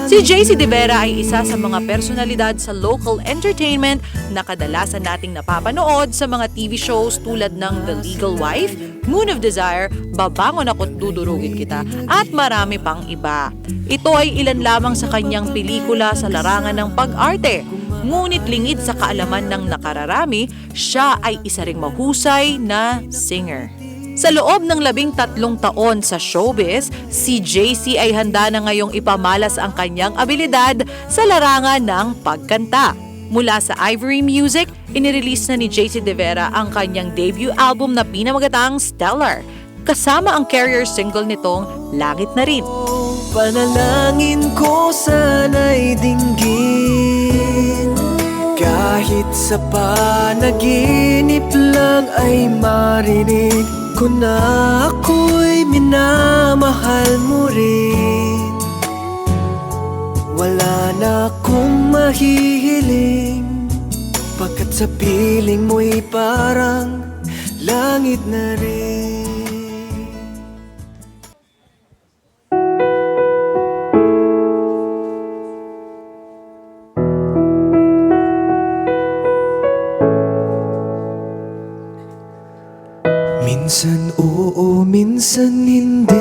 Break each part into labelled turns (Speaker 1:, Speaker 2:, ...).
Speaker 1: Si JC De Vera ay isa sa mga personalidad sa local entertainment na kadalasan nating napapanood sa mga TV shows tulad ng The Legal Wife, Moon of Desire, Babangon Ako't Dudurugin Kita, at marami pang iba. Ito ay ilan lamang sa kanyang pelikula sa larangan ng pag-arte. Ngunit lingid sa kaalaman ng nakararami, siya ay isa ring mahusay na singer. Sa loob ng 13 taon sa showbiz, si JC ay handa na ngayong ipamalas ang kanyang abilidad sa larangan ng pagkanta. Mula sa Ivory Music, inirelease na ni JC De Vera ang kanyang debut album na pinamagatang Stellar, kasama ang carrier single nitong Langit na Rin.
Speaker 2: Panalangin ko sana'y dinggin, kahit sa panaginip lang ay marinig ko na ako'y minamahal mo rin. Wala na akong mahihiling, pagkat sa piling mo'y parang langit na rin. Minsan oo, minsan hindi.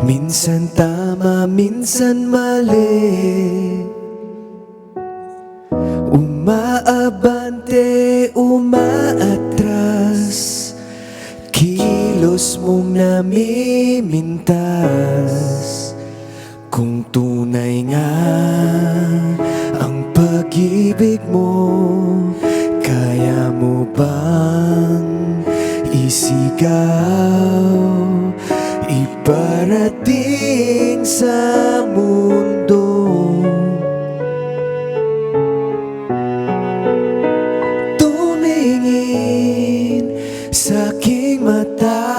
Speaker 2: Minsan tama, minsan mali. Umaabante, umaatras, kilos mong namimintas. Kung tunay nga ang pag-ibig mo, kaya mo bang isigaw, iparating sa mundo? Tumingin sa aking mata,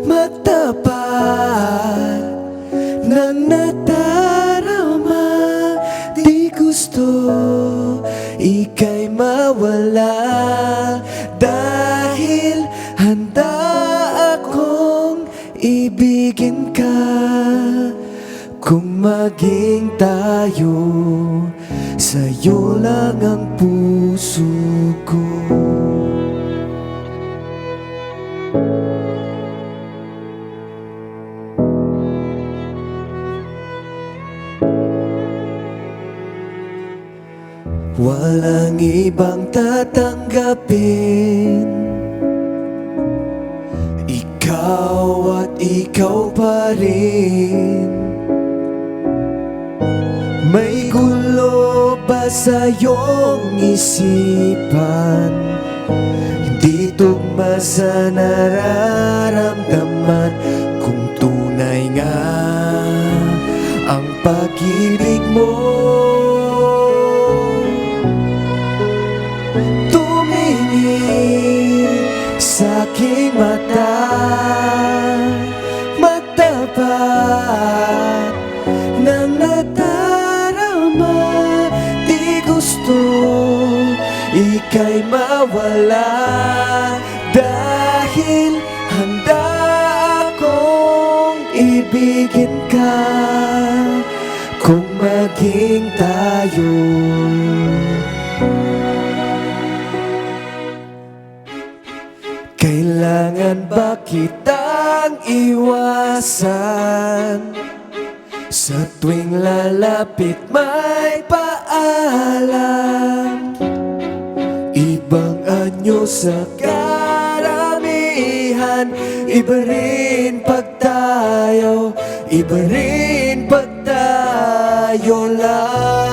Speaker 2: magtapat ng nadarama. Di gusto ika'y mawala, dahil handa akong ibigin ka. Kung maging tayo, sa'yo lang ang puso ko. Walang ibang tatanggapin, ikaw at ikaw pa rin. May gulo ba sa iyong isipan? Hindi tugma sa nararamdaman. Kung tunay nga ang pag-ibig mo, tumingin sa aking mata, magtapat ng nadarama. Di gusto ika'y mawala, dahil handa akong ibigin ka. Kung maging tayo, kailangan ba kitang iwasan? Sa tuwing lalapit may paalam, ibang anyo sa karamihan. Iba rin pag tayo, iba rin pag tayo lang.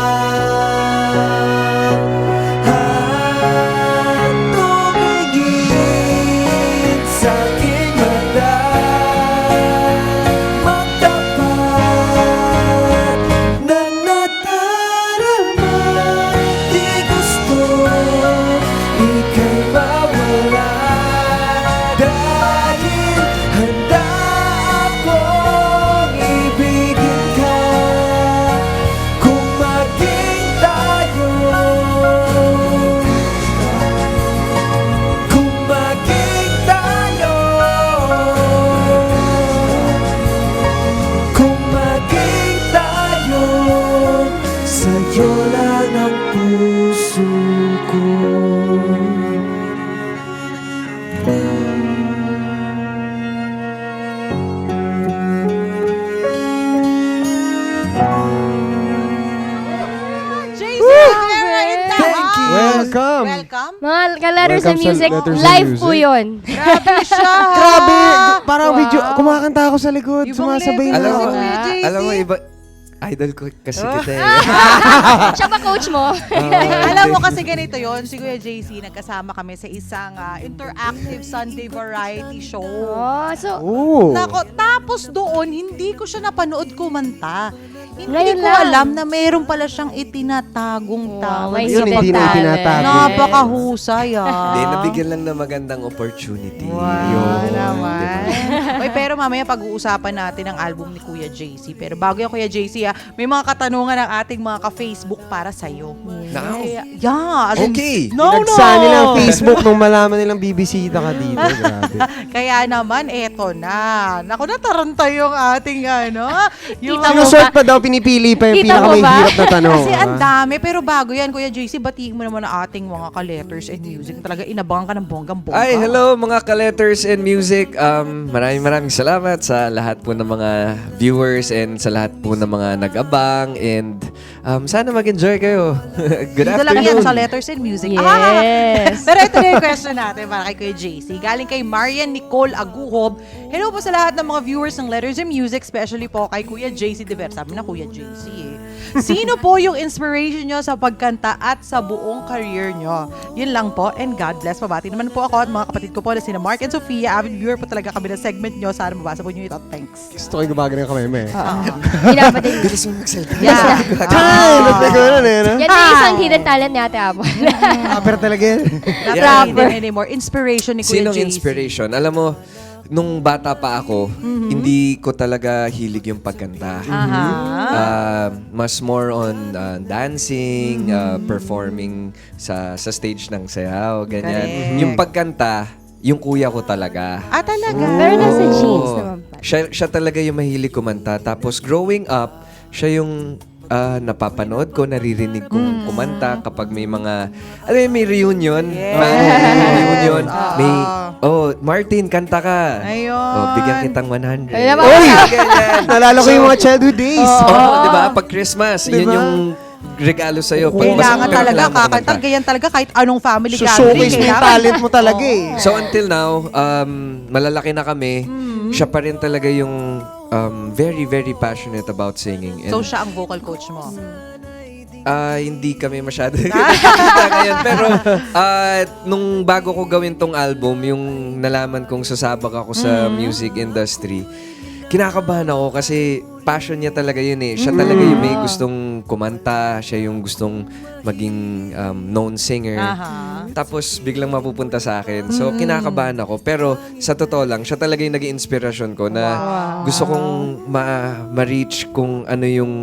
Speaker 2: Tumingin sa aking mata, magtapat ng nadarama. Di gusto ika'y mawala, dahil handa akong ibigin ka. Kung
Speaker 3: Letters and
Speaker 4: Welcome sa
Speaker 3: Music.
Speaker 4: Letters and
Speaker 3: Live po
Speaker 4: Music.
Speaker 3: yun.
Speaker 1: Grabe siya!
Speaker 4: Grabe! Parang
Speaker 1: Wow.
Speaker 4: video, kumakanta ako sa likod.
Speaker 1: Ibang
Speaker 4: Sumasabay
Speaker 1: level
Speaker 4: na
Speaker 5: Alam
Speaker 4: ako.
Speaker 5: mo,
Speaker 1: Kuya JC.
Speaker 5: alam mo, iba, idol ko kasi kita eh.
Speaker 3: Siya ba coach mo?
Speaker 1: Alam mo kasi ganito yon si Kuya JC, nagkasama kami sa isang interactive Sunday variety show.
Speaker 3: Oh, so,
Speaker 4: Oo.
Speaker 1: Nako, tapos doon, hindi ko siya napanood kumanta. Hindi
Speaker 3: Ngayon
Speaker 1: ko
Speaker 3: lang.
Speaker 1: alam na mayroon pala siyang itinatagong
Speaker 3: Wow,
Speaker 1: talent.
Speaker 3: may
Speaker 4: Yun, hindi na
Speaker 3: talent.
Speaker 4: itinatago.
Speaker 1: Napakahusay
Speaker 5: Hindi,
Speaker 1: ah.
Speaker 5: nabigyan lang ng magandang opportunity.
Speaker 1: Wow
Speaker 5: Yun,
Speaker 1: naman.
Speaker 5: diba?
Speaker 1: Oy, pero mamaya pag-uusapan natin ang album ni Kuya JC. Pero bago yung Kuya JC, may mga katanungan ng ating mga ka-Facebook para sa'yo.
Speaker 5: Now?
Speaker 1: Yeah. As in,
Speaker 5: Okay.
Speaker 1: No,
Speaker 4: Nagsa nila ang Facebook nung malaman nilang bibisita ka dito. Grabe.
Speaker 1: Kaya naman, eto na. Naku, nataranta yung ating yung
Speaker 3: Kita mo
Speaker 4: Sinusort
Speaker 3: ba?
Speaker 4: pa daw, pinipili pa yung
Speaker 3: Kita mo ba?
Speaker 4: pinakamahirap na tanong.
Speaker 1: Kasi ang
Speaker 4: ah.
Speaker 1: dami. Pero bago yan, Kuya JC, batiin mo naman ang ating mga ka-letters and music. Talaga inabangan ka ng bonggang-bongga.
Speaker 5: Ay, hello mga ka-letters and music. Maraming salamat sa lahat po ng mga viewers and sa lahat po ng mga nag-abang. And sana mag-enjoy kayo. Good
Speaker 1: Dito lang yan
Speaker 5: afternoon.
Speaker 1: sa letters and music.
Speaker 3: Yes.
Speaker 1: Pero ito na yung question natin para kay Kuya JC. Galing kay Marian Nicole Aguhob. Hello po sa lahat ng mga viewers ng Letters and Music, especially po kay Kuya JC Dever. Sabi na Kuya JC eh. Sino po yung inspiration nyo sa pagkanta at sa buong career nyo? Yun lang po, and God bless. Pabati naman po ako at mga kapatid ko po na sina Mark and Sophia. Avid viewer po talaga kami ng segment nyo. Sana mabasa po nyo ito. Thanks.
Speaker 4: Gusto ko yung gumagana yung kamay mo eh.
Speaker 3: Pinapatin.
Speaker 5: Bilis mo magsalita.
Speaker 1: Yeah.
Speaker 4: Ay, nagtagano na yun.
Speaker 3: Yan na isang hidden talent ni Ate Apple.
Speaker 4: Upper talaga yan.
Speaker 1: Not
Speaker 5: Yeah.
Speaker 1: hidden anymore. Inspiration ni Kuya
Speaker 5: Sinong
Speaker 1: JC.
Speaker 5: inspiration? Alam mo, nung bata pa ako, hindi ko talaga hilig yung pagkanta. Mas more on dancing, performing sa stage ng sayaw, ganyan.
Speaker 1: Correct.
Speaker 5: Yung pagkanta, yung kuya ko talaga.
Speaker 1: Ah, talaga?
Speaker 3: Pero nasa
Speaker 5: Oo.
Speaker 3: jeans naman pa.
Speaker 5: Siya talaga yung mahilig kumanta. Tapos growing up, siya yung napapanood ko, naririnig kong kumanta kapag may mga, alam mo, may reunion. May reunion. May, Martin, kanta ka.
Speaker 1: Ayun.
Speaker 5: Bigyan kitang 100.
Speaker 3: Ay, naman.
Speaker 4: Uy!
Speaker 5: Ganyan.
Speaker 4: Nalala ko yung mga childhood days.
Speaker 5: Di ba? Pag Christmas, yun
Speaker 4: Diba?
Speaker 5: yung regalo sa'yo. Pag
Speaker 1: Kailangan
Speaker 5: mas-
Speaker 1: talaga
Speaker 5: kailangan mo
Speaker 1: kakanta.
Speaker 5: kumanta.
Speaker 1: Ganyan talaga kahit anong family gathering.
Speaker 4: Showcase mo yung
Speaker 1: kailangan.
Speaker 4: talent mo talaga eh.
Speaker 5: So until now, malalaki na kami, siya pa rin talaga yung very, very passionate about singing. And,
Speaker 1: So siya ang vocal coach mo.
Speaker 5: hindi kami masyado nagkikita ngayon. Pero nung bago ko gawin tong album, yung nalaman kong sasabak ako sa music industry, kinakabahan ako kasi passion niya talaga yun eh. Siya talaga yung may gustong kumanta, siya yung gustong maging known singer.
Speaker 1: Aha.
Speaker 5: Tapos biglang mapupunta sa akin. So kinakabahan ako. Pero sa totoo lang, siya talaga yung naging inspirasyon ko na gusto kong ma-reach kung ano yung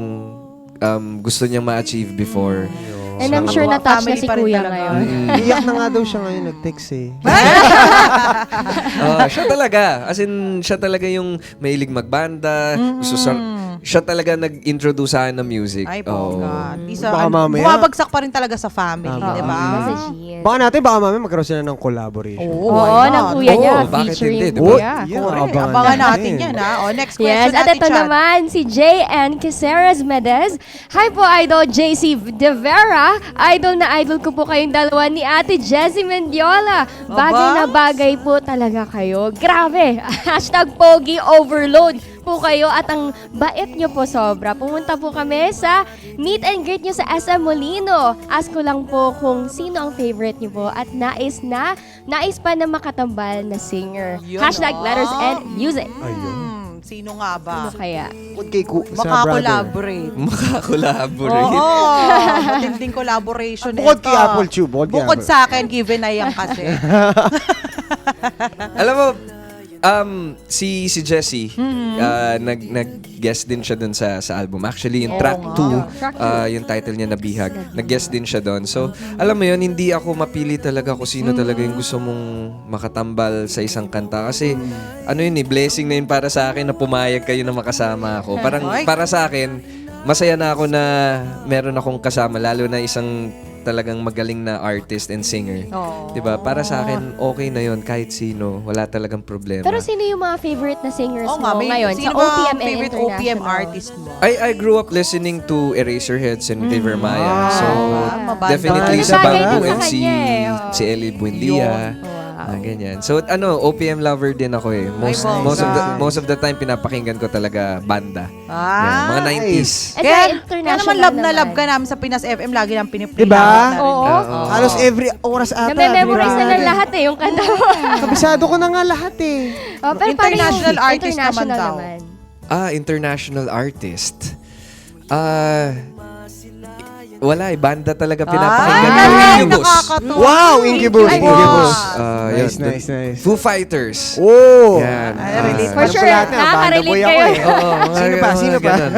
Speaker 5: gusto niyang ma-achieve before.
Speaker 3: And I'm sure na-touch na
Speaker 1: Family
Speaker 3: si
Speaker 1: pa rin
Speaker 3: Kuya
Speaker 1: talaga.
Speaker 3: ngayon.
Speaker 4: Iyak na nga daw siya ngayon, nag-text eh.
Speaker 5: Siya talaga. As in, siya talaga yung mahilig magbanda. Siya talaga nag-introduce sa akin ng music.
Speaker 1: Ay,
Speaker 5: Oo.
Speaker 1: bongga. Isa,
Speaker 4: Baka mamaya-
Speaker 1: bumabagsak pa rin talaga sa family,
Speaker 4: Tama.
Speaker 1: di ba?
Speaker 3: Nasa jeans.
Speaker 4: Baka natin, baka mamaya magkaroon sila ng collaboration.
Speaker 1: Oo,
Speaker 3: Oo,
Speaker 1: why
Speaker 3: ng
Speaker 1: not?
Speaker 3: kuya niya.
Speaker 5: Oo, bakit
Speaker 3: Featuring
Speaker 5: hindi, di ba?
Speaker 3: kuya.
Speaker 4: Yeah,
Speaker 1: Correct.
Speaker 4: abangan
Speaker 1: Abangan natin
Speaker 4: natin.
Speaker 1: yan, ha? O, next question
Speaker 3: Yes, at
Speaker 1: natin,
Speaker 3: ito
Speaker 1: Chad.
Speaker 3: naman, si JN Caceres Medez. Hi po, Idol JC De Vera. Idol na idol ko po kayong dalawa ni Ate Jessie Mendiola. Bagay na bagay po talaga kayo. Grabe! Hashtag Pogi Overload po kayo at ang bait nyo po sobra. Pumunta po kami sa meet and greet nyo sa SM Molino. Ask ko lang po kung sino ang favorite nyo po at nais pa na makatambal na singer.
Speaker 1: Yun,
Speaker 3: Hashtag
Speaker 1: oh.
Speaker 3: letters and music.
Speaker 1: Sino nga ba?
Speaker 3: Ano kaya?
Speaker 4: Bukod kay sa brother.
Speaker 1: Makakollaborate.
Speaker 5: Makakolaborate.
Speaker 1: Oo, matinding collaboration.
Speaker 4: Bukod
Speaker 1: ito.
Speaker 4: kay Apple Tube.
Speaker 1: Bukod sa akin, given na yan kasi.
Speaker 5: Alam mo, si Jessie, nag-guest din siya dun sa album. Actually, yung track 2, yung title niya na Bihag, nag-guest din siya dun. So, alam mo yun, hindi ako mapili talaga kung sino talaga yung gusto mong makatambal sa isang kanta. Kasi, ano yun eh, blessing na yun para sa akin na pumayag kayo na makasama ako. Parang, para sa akin, masaya na ako na meron akong kasama, lalo na isang talagang magaling na artist and singer.
Speaker 1: Oo.
Speaker 5: 'Di ba? Para sa akin, okay na 'yon kahit sino. Wala talagang problema.
Speaker 3: Pero sino yung mga favorite na singers
Speaker 1: Oo
Speaker 3: mo
Speaker 1: nga, may
Speaker 3: ngayon
Speaker 1: sino
Speaker 3: sa
Speaker 1: ba
Speaker 3: OPM and
Speaker 1: favorite
Speaker 3: international?
Speaker 1: OPM artist mo?
Speaker 5: I grew up listening to Eraserheads and River Maya. So,
Speaker 1: mabanda.
Speaker 5: definitely
Speaker 4: Bagay
Speaker 5: sa
Speaker 3: din
Speaker 5: bago
Speaker 3: sa
Speaker 5: and si,
Speaker 3: kanya eh, oo.
Speaker 5: si Ellie Buendia. Ganyan. So, OPM lover din ako eh. Most of the time, pinapakinggan ko talaga banda. Yan, mga 90s.
Speaker 3: Eh,
Speaker 1: Kaya,
Speaker 3: sa
Speaker 1: kaya
Speaker 3: international
Speaker 1: naman love na
Speaker 3: naman.
Speaker 1: love ka namin sa Pinas FM. Lagi nang piniplay
Speaker 4: Diba?
Speaker 1: namin na rin.
Speaker 3: Oo.
Speaker 4: Halos every oras ata.
Speaker 3: Name-memorize na
Speaker 4: diba?
Speaker 3: ng lahat eh, yung kanta mo.
Speaker 4: Kabisado ko na nga lahat eh.
Speaker 3: Oh, pero paano yung
Speaker 1: International artist naman
Speaker 3: international
Speaker 1: daw.
Speaker 5: International artist. Wala eh. Banda talaga pinapakinggan ko.
Speaker 1: Ay,
Speaker 5: Incubus.
Speaker 1: nakakatuwa.
Speaker 4: Wow, Incubus.
Speaker 3: Ay,
Speaker 4: Incubus.
Speaker 5: Yun,
Speaker 4: Nice.
Speaker 5: Foo Fighters.
Speaker 4: Oh.
Speaker 5: Yan.
Speaker 1: Ay, relate.
Speaker 3: For sure, nakaka-relate kayo.
Speaker 4: Sino pa?
Speaker 5: ganun.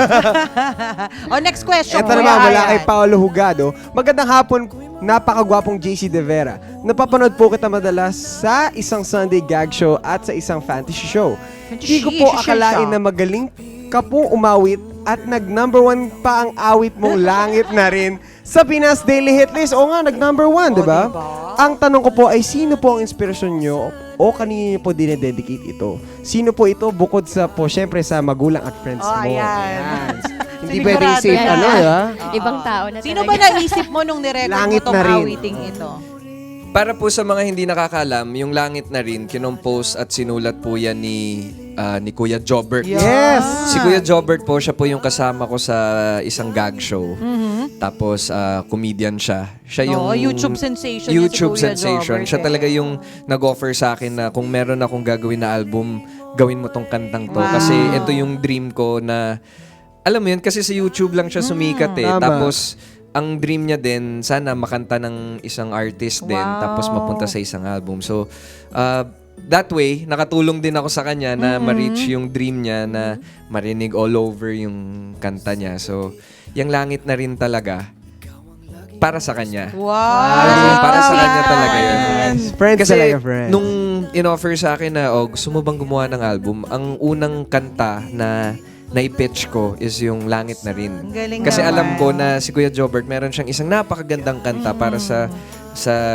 Speaker 1: Oh, next question.
Speaker 4: Ito naman, mula kay Paolo Hugado. Magandang hapon, napakagwapong JC De Vera. Napapanood po kita madalas sa isang Sunday gag show at sa isang fantasy show. Hindi ko po akalain na magaling ka po umawit at nag-number 1 pa ang awit mong Langit na rin sa Pinas Daily Hit List. O nga, nag-number 1, di ba? Ang tanong ko po ay sino po ang inspirasyon nyo o kanino nyo po dinededicate ito? Sino po ito bukod sa po, syempre sa magulang at friends
Speaker 1: Oh,
Speaker 4: mo?
Speaker 1: ayan.
Speaker 4: Hindi
Speaker 1: Sigurado
Speaker 4: pwedeng safe,
Speaker 1: yan.
Speaker 4: ano, di ba?
Speaker 3: Ibang tao na
Speaker 1: Sino
Speaker 3: talaga.
Speaker 1: ba naisip mo nung nirecord mo
Speaker 4: Langit
Speaker 1: tong
Speaker 4: na rin.
Speaker 1: awiting ito?
Speaker 5: Para po sa mga hindi nakakalam, yung Langit na rin, kinompose at sinulat po yan ni Kuya Jobert.
Speaker 4: Yes!
Speaker 5: Si Kuya Jobert po, siya po yung kasama ko sa isang gag show. Tapos, comedian siya. Siya yung...
Speaker 1: Oo, YouTube sensation yan si
Speaker 5: YouTube
Speaker 1: Kuya
Speaker 5: sensation.
Speaker 1: Jobert
Speaker 5: Siya
Speaker 1: eh.
Speaker 5: talaga yung nag-offer sa akin na kung meron akong gagawin na album, gawin mo tong kantang to. Kasi ito yung dream ko na... Alam mo yun, kasi sa YouTube lang siya sumikat eh.
Speaker 4: Tama.
Speaker 5: Tapos, ang dream niya din, sana makanta ng isang artist din, tapos mapunta sa isang album. So, that way, nakatulong din ako sa kanya na ma-reach yung dream niya na marinig all over yung kanta niya. So, yung Langit na rin talaga, para sa kanya.
Speaker 1: Wow!
Speaker 5: Para sa kanya talaga yun.
Speaker 4: Friends
Speaker 5: Kasi
Speaker 4: talaga, friends.
Speaker 5: nung in-offer sa akin na, gusto mo bang gumawa ng album, ang unang kanta na na-pitch ko is yung Langit na rin.
Speaker 1: Ang galing
Speaker 5: Kasi
Speaker 1: naman.
Speaker 5: alam ko na si Kuya Jobert meron siyang isang napakagandang kanta para sa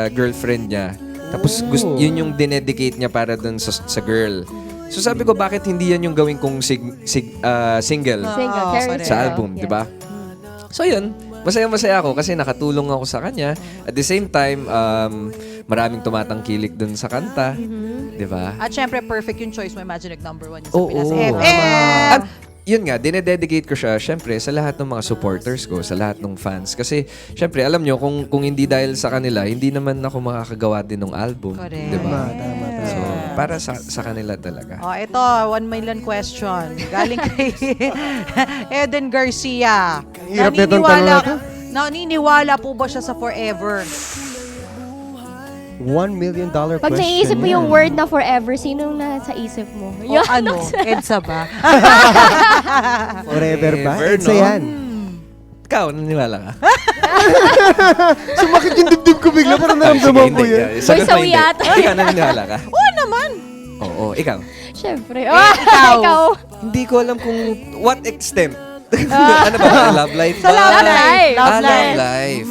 Speaker 5: girlfriend niya. Tapos yun yung dinedicate niya para dun sa girl. So sabi ko, bakit hindi yan yung gawin kong single
Speaker 3: Single, Carrie
Speaker 5: sa
Speaker 3: Girl.
Speaker 5: album,
Speaker 3: Yeah.
Speaker 5: di ba? So yun, masaya-masaya ako kasi nakatulong ako sa kanya. At the same time, maraming tumatangkilik dun sa kanta. Di ba?
Speaker 1: At syempre, perfect yung choice mo. Imagine number 1 yung sa
Speaker 5: Oo.
Speaker 1: Pinas
Speaker 5: Tama.
Speaker 1: FM.
Speaker 5: At yun nga, dinededicate ko siya, syempre, sa lahat ng mga supporters ko, sa lahat ng fans. Kasi, syempre, alam nyo, kung hindi dahil sa kanila, hindi naman ako makakagawa din ng album.
Speaker 1: Correct.
Speaker 5: Di ba?
Speaker 4: Tama.
Speaker 5: So, para sa kanila talaga.
Speaker 1: Oh, ito, 1 million question. Galing kay Eden Garcia.
Speaker 4: Hirap na itong tanong na to.
Speaker 1: Naniniwala po ba siya sa forever?
Speaker 4: $1 million question.
Speaker 3: Pag naiisip mo yung word na forever, sinong nasa isip mo?
Speaker 1: O ano? EDSA ba?
Speaker 4: Forever ba?
Speaker 5: Forever,
Speaker 4: Edsa
Speaker 5: no?
Speaker 4: yan.
Speaker 5: Ikaw, naniniwala ka?
Speaker 4: Sumakit yung dibdib ko bigla. Parang naramdaman ko yun.
Speaker 5: Sagot mo
Speaker 3: sawi
Speaker 5: hindi.
Speaker 3: yata.
Speaker 5: Ikaw, naniniwala ka?
Speaker 1: Oo naman.
Speaker 5: Oo, ikaw.
Speaker 3: Siyempre.
Speaker 1: ikaw.
Speaker 3: Ikaw.
Speaker 5: Hindi ko alam kung what extent. Ano ba? Love life
Speaker 1: Sa
Speaker 5: ba?
Speaker 1: love life.
Speaker 5: Love life.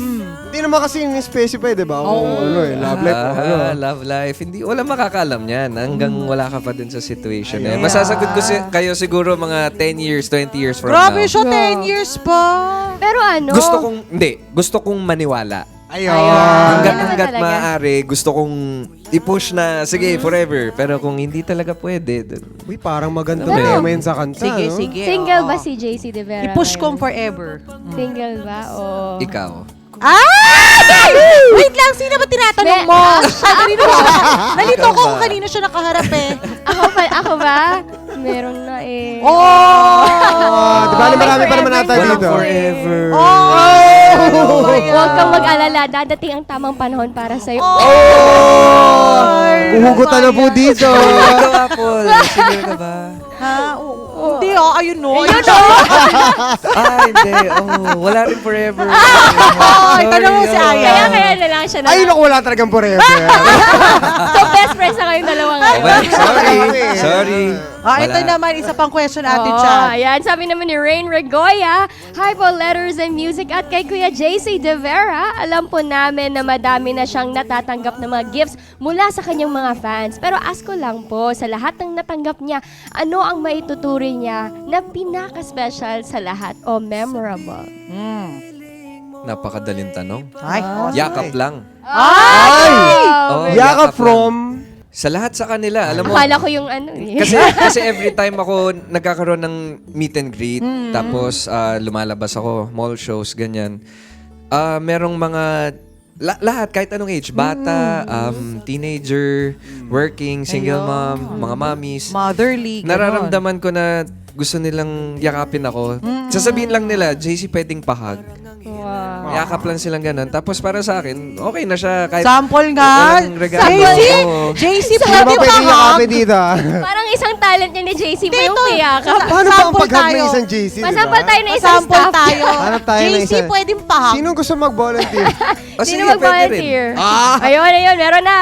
Speaker 4: Hindi naman kasi specify, di ba? Kung ano eh, love life. o ano.
Speaker 5: Love life. Hindi, wala makakalam yan hanggang wala ka pa din sa situation. Eh. Masasagot ko kayo siguro mga 10 years, 20 years from
Speaker 1: Grabe
Speaker 5: now.
Speaker 1: siya, 10 years pa.
Speaker 3: Pero ano?
Speaker 5: Gusto kong maniwala.
Speaker 4: Ayun.
Speaker 5: Hanggat
Speaker 3: Ganun talaga.
Speaker 5: maaari, gusto kong i-push na, sige, forever. Pero kung hindi talaga pwede,
Speaker 4: Uy, parang maganda
Speaker 5: Ano ba
Speaker 4: na
Speaker 5: yun?
Speaker 4: yun sa kanta,
Speaker 1: Sige,
Speaker 4: no?
Speaker 1: sige.
Speaker 3: Single
Speaker 1: oo.
Speaker 3: ba si JC De Vera?
Speaker 1: I-push
Speaker 3: ngayon?
Speaker 1: kong forever.
Speaker 3: Single ba? O...
Speaker 5: ikaw.
Speaker 1: Ay! Wait lang, sino ba tinatanong
Speaker 3: Me-
Speaker 1: mo? Kanino siya? Nalito ko kung kanino siya nakaharap eh.
Speaker 3: Ako ba? Meron na eh.
Speaker 1: Oh!
Speaker 4: Di ba, marami pa naman nata
Speaker 5: Walang
Speaker 4: dito.
Speaker 5: forever.
Speaker 1: Oh my God.
Speaker 3: Huwag kang mag-alala. Dadating ang tamang panahon para sa'yo.
Speaker 4: Uhugutan na po dito.
Speaker 5: Ikaw, Apple. Single ka ba?
Speaker 1: Ha? Hindi ayun no.
Speaker 3: Ayun,
Speaker 5: Hindi. Wala rin forever.
Speaker 1: Ay, tanong mo si Aya.
Speaker 3: Kaya na lang siya na
Speaker 4: Ay,
Speaker 3: lang.
Speaker 4: naku, wala talagang forever.
Speaker 3: So, best friends na kayong dalawa ngayon.
Speaker 5: well, sorry.
Speaker 6: Ito
Speaker 5: Wala.
Speaker 6: naman, isa pang question, Ate
Speaker 3: Oo,
Speaker 6: Cha.
Speaker 3: ayan, sabi naman ni Rain Regoya, hi po, Letters and Music at kay Kuya JC De Vera. Alam po namin na madami na siyang natatanggap ng mga gifts mula sa kanyang mga fans. Pero ask ko lang po, sa lahat ng natanggap niya, ano ang maituturi niya na pinaka-special sa lahat o memorable?
Speaker 5: Napakadaling tanong.
Speaker 6: Ay,
Speaker 5: Yakap lang.
Speaker 4: Ay!
Speaker 5: Oh,
Speaker 4: Yakap from...
Speaker 5: Sa lahat sa kanila, alam mo.
Speaker 3: Akala ko yung ano eh.
Speaker 5: Kasi every time ako nagkakaroon ng meet and greet, tapos lumalabas ako, mall shows, ganyan. Merong mga lahat, kahit anong age, bata, teenager, working, single mom, mga mommies.
Speaker 6: motherly. ganon.
Speaker 5: Nararamdaman ko na gusto nilang yakapin ako. Sasabihin lang nila, JC, pwedeng pahag.
Speaker 3: Wow.
Speaker 5: Yakap lang silang ganun. Tapos para sa akin, okay na siya. Kahit
Speaker 6: Sample nga.
Speaker 5: walang regalo.
Speaker 6: JC,
Speaker 5: Oo.
Speaker 6: JC,
Speaker 4: Di ba
Speaker 6: pwede
Speaker 4: pwede
Speaker 6: pa
Speaker 4: yakapin dito?
Speaker 3: Parang isang talent niya ni JC po yung piyakap.
Speaker 4: Paano ba ang
Speaker 6: Sample
Speaker 4: paghag ng
Speaker 6: tayo.
Speaker 4: isang JC, di ba?
Speaker 3: Masample tayo na isang
Speaker 6: Sample
Speaker 3: staff.
Speaker 6: tayo.
Speaker 4: Hanap tayo ng
Speaker 6: JC,
Speaker 4: isa.
Speaker 6: pwedeng pahak.
Speaker 4: Sino gusto mag-volunteer?
Speaker 5: O,
Speaker 3: Sino
Speaker 5: sige, pwede rin.
Speaker 3: mag-volunteer? Ayun, meron na.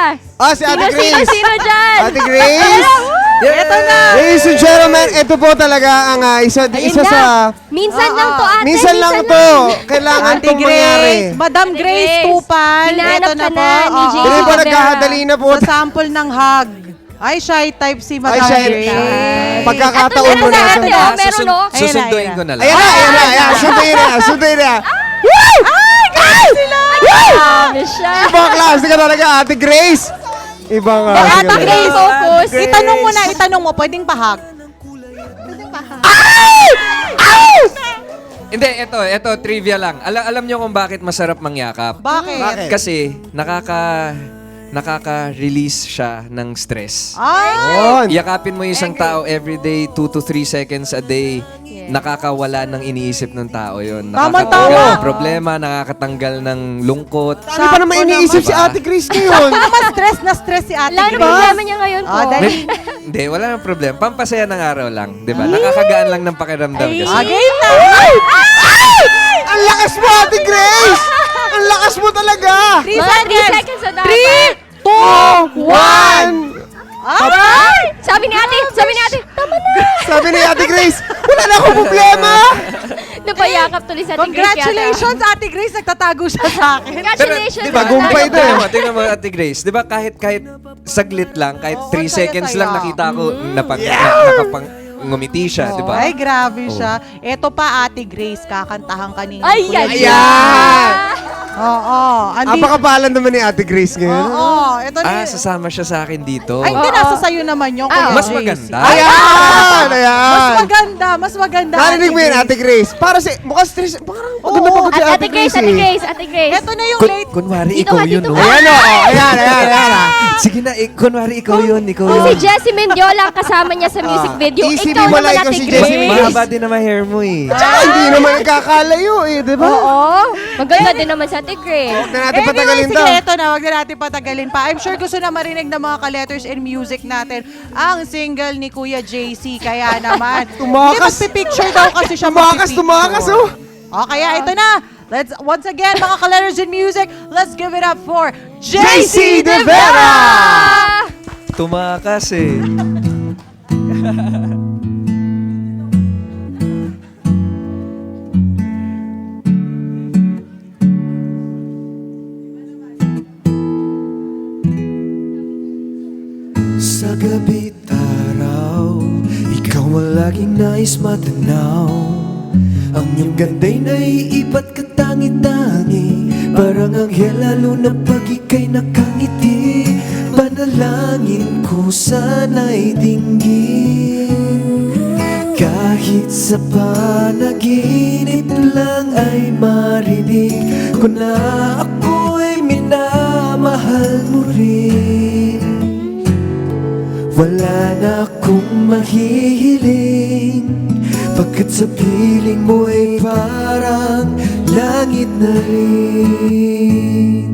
Speaker 4: Si Ate Grace!
Speaker 3: Sino dyan?
Speaker 4: Ate Grace!
Speaker 6: Ito na.
Speaker 4: Ladies and gentlemen, ito po talaga ang isa
Speaker 3: Ayun
Speaker 4: sa...
Speaker 3: na. Minsan lang to, ate.
Speaker 4: Minsan lang to. Kailangan
Speaker 6: Ate
Speaker 4: itong mangyari.
Speaker 6: Grace, Madam
Speaker 3: Ate
Speaker 6: Grace
Speaker 3: Grace,
Speaker 6: Tupan.
Speaker 3: hinahanap
Speaker 6: Ito na
Speaker 3: ka
Speaker 6: po.
Speaker 3: na ni
Speaker 6: Oo.
Speaker 3: JC.
Speaker 4: Dili po
Speaker 3: Vera.
Speaker 4: nagkakadali na po.
Speaker 6: Sa sample ng hug. Ay, shy type si
Speaker 4: Ay,
Speaker 6: Madam
Speaker 4: siya,
Speaker 6: Grace.
Speaker 4: pagkakataon mo
Speaker 3: Ito
Speaker 4: na.
Speaker 3: na, ate.
Speaker 4: sa-
Speaker 3: Meron, no?
Speaker 5: Susunduin ko na lang.
Speaker 4: Ayan, sunduin na.
Speaker 3: Grabe siya.
Speaker 4: Ibang klase ka talaga, Ate Grace. Ibang klase
Speaker 6: Ate
Speaker 4: ka
Speaker 6: Grace,
Speaker 4: talaga.
Speaker 3: Focus.
Speaker 6: Itanong mo, pwedeng pahag.
Speaker 5: Hindi, ito, trivia lang. Alam niyo kung bakit masarap mangyakap?
Speaker 6: Bakit?
Speaker 5: Kasi nakaka-release siya ng stress.
Speaker 6: Ay,
Speaker 4: Yun.
Speaker 5: Yakapin mo yung isang tao everyday, 2 to 3 seconds a day. Nakakawala ng iniisip ng tao yun.
Speaker 6: Tama,
Speaker 5: Nakakatanggal
Speaker 6: tama.
Speaker 5: ng problema, nakakatanggal ng lungkot.
Speaker 4: Ano pa naman iniisip si Ate Grace ngayon?
Speaker 6: na stress si Ate
Speaker 3: Wala na
Speaker 6: Grace.
Speaker 3: problema niya ngayon po.
Speaker 6: Dali.
Speaker 5: Hindi, wala nang problema. Pampasaya ng araw lang. Di ba? Nakakagaan lang ng pakiramdam kasi.
Speaker 6: Game na.
Speaker 4: Ang lakas mo, Ate Grace! Ang lakas mo talaga!
Speaker 3: Mga 3 seconds na dapat.
Speaker 4: 1!
Speaker 3: Ay! Sabi ni ate, tama na.
Speaker 4: Sabi ni Ate Grace, wala na akong problema!
Speaker 3: Napayakap tuloy sa ating Grace yata.
Speaker 6: Congratulations, Ate Grace. Nagtatago siya sa akin.
Speaker 3: Congratulations.
Speaker 5: di ba,
Speaker 4: Tagumpay to eh.
Speaker 5: Tingnan mo, Ate Grace. Di ba kahit saglit lang, kahit 3 seconds lang nakita ko, nakapang ngumiti siya, di ba?
Speaker 6: Ay, grabe siya. Ito pa, Ate Grace, kakantahan ka ni
Speaker 3: Ay,
Speaker 6: Kuya
Speaker 3: yan.
Speaker 6: Jay.
Speaker 4: Ayan!
Speaker 6: Oo.
Speaker 4: Apakabalan naman ni Ate Grace ngayon.
Speaker 6: Oo. Ito na.
Speaker 5: Sasama siya sa akin dito.
Speaker 6: Ay, hindi, nasa sayo naman yung Kuya
Speaker 5: Mas
Speaker 6: JC.
Speaker 5: maganda.
Speaker 4: Ayan!
Speaker 6: Mas maganda.
Speaker 4: Narinig mo yun, Ate Grace? Para si, mukhang stress, parang pagod na pagod si
Speaker 3: Ate
Speaker 4: Ate
Speaker 3: Grace,
Speaker 4: Grace
Speaker 3: Ate
Speaker 4: eh.
Speaker 3: Grace, Ate Grace.
Speaker 6: Ito na yung late.
Speaker 5: Kunwari,
Speaker 3: Dito
Speaker 5: ikaw
Speaker 3: ka,
Speaker 5: yun,
Speaker 3: dito
Speaker 5: no?
Speaker 3: ka.
Speaker 4: Ayan o, ayan.
Speaker 5: Sige na, kunwari, ikaw yun, ikaw
Speaker 3: Kung
Speaker 5: yun.
Speaker 3: si Jessie Mendiola ang kasama niya sa music video,
Speaker 4: ECB
Speaker 3: ikaw
Speaker 4: wala,
Speaker 3: naman
Speaker 4: ikaw
Speaker 3: Ate
Speaker 4: si
Speaker 3: Grace.
Speaker 4: Jessie
Speaker 5: Mahaba din naman hair mo eh.
Speaker 4: Tsaka hindi naman nagkakalayo eh, di ba?
Speaker 3: Oo. Maganda din naman sa Ate Grace.
Speaker 4: Huwag na natin patagalin to.
Speaker 6: Sige, ito na. Huwag na natin patagalin pa. I'm sure gusto na marinig ng mga ka-letters and music natin ang single ni Kuya JC. Kaya naman.
Speaker 4: Tumakas.
Speaker 6: Hindi, magpipicture daw kasi siya.
Speaker 4: Tumakas, oh.
Speaker 6: O, kaya ito na. Let's, once again, mga ka-letters and music, let's give it up for
Speaker 4: JC De Vera!
Speaker 5: Tumakas eh.
Speaker 2: Sa gabi't araw, ikaw ang laging nais matanaw. Ang iyong ganda'y naiibat ka tangi-tangi, parang anghel lalo na pag ika'y nakangiti. Panalangin ko sana'y dinggin, kahit sa panaginip lang ay marinig ko na ako'y minamahal mo rin. Wala na akong mahihiling, pagkat sa piling mo ay parang langit na rin.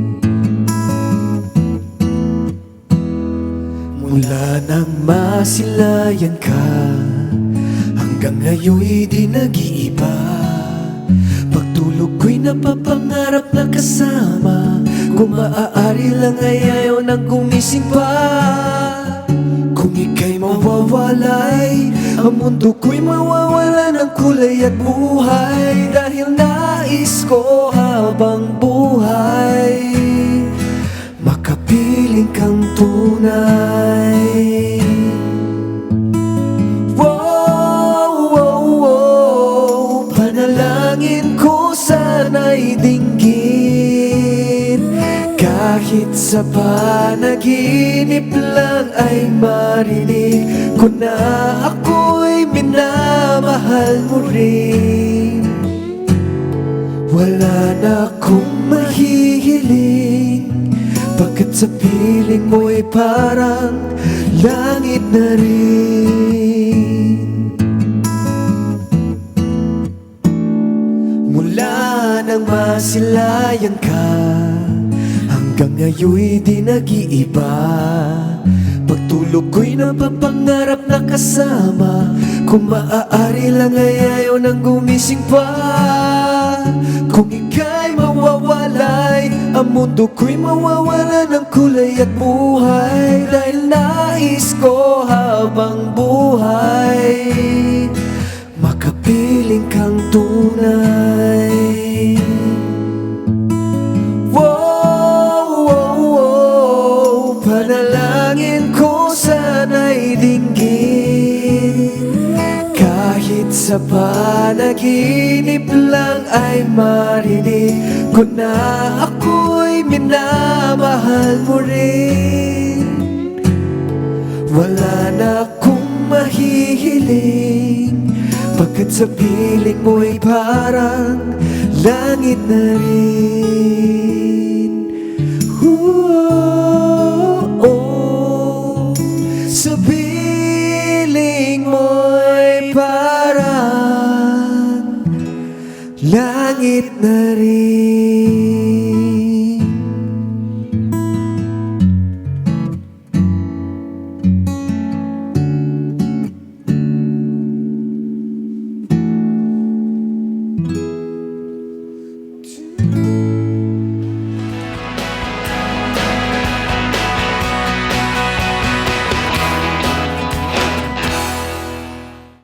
Speaker 2: Mula nang masilayan ka, hanggang ngayon'y di nag-iiba. Pagtulog ko'y napapangarap na kasama, kung maaari lang ay ayaw nang gumising pa. mawawalay, ang mundo ko'y mawawala ng kulay at buhay. Dahil nais ko habang buhay, makapiling kang tunay. Panalangin ko sana'y dinggin, kahit sa panaginip lang ay marinig ko na ako'y minamahal mo rin. Wala na akong mahihiling, pagkat sa piling mo'y parang langit na rin. Mula nang masilayan ka, hanggang ngayon'y di nag-iiba. Pagtulog ko'y napapangarap na kasama, kung maaari lang ay ayaw nang gumising pa. Kung ika'y mawawalay, ang mundo ko'y mawawala ng kulay at buhay. Dahil nais ko habang buhay, makapiling kang tunay. Panalangin ko sana'y dinggin, kahit sa panaginip lang ay marinig ko na ako'y minamahal mo rin. Wala na akong mahihiling, pagkat sa piling mo'y parang langit na rin. Sa piling mo'y parang langit na rin.